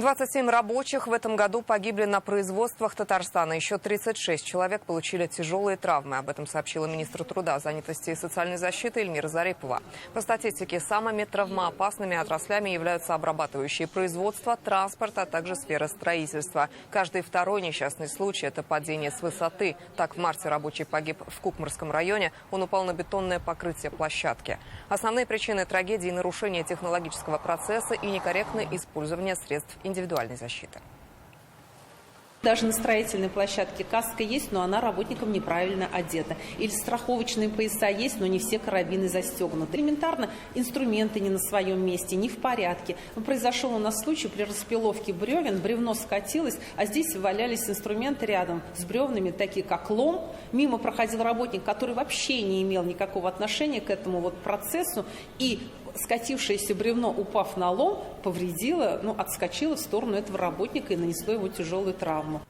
27 рабочих в этом году погибли на производствах Татарстана. Еще 36 человек получили тяжелые травмы. Об этом сообщила министр труда, занятости и социальной защиты Эльмира Зарипова. По статистике, самыми травмоопасными отраслями являются обрабатывающие производства, транспорт, а также сфера строительства. Каждый второй несчастный случай – это падение с высоты. Так, в марте рабочий погиб в Кукмарском районе. Он упал на бетонное покрытие площадки. Основные причины трагедии – нарушение технологического процесса и некорректное использование средств индивидуальной защиты. Даже на строительной площадке каска есть, но она работникам неправильно одета. Или страховочные пояса есть, но не все карабины застегнуты. Элементарно инструменты не на своем месте, не в порядке. Произошел у нас случай при распиловке бревен, бревно скатилось, а здесь валялись инструменты рядом с бревнами, такие как лом. Мимо проходил работник, который вообще не имел никакого отношения к этому процессу, и скатившееся бревно, упав на лом, повредило, отскочило в сторону этого работника и нанесло ему тяжелую травму.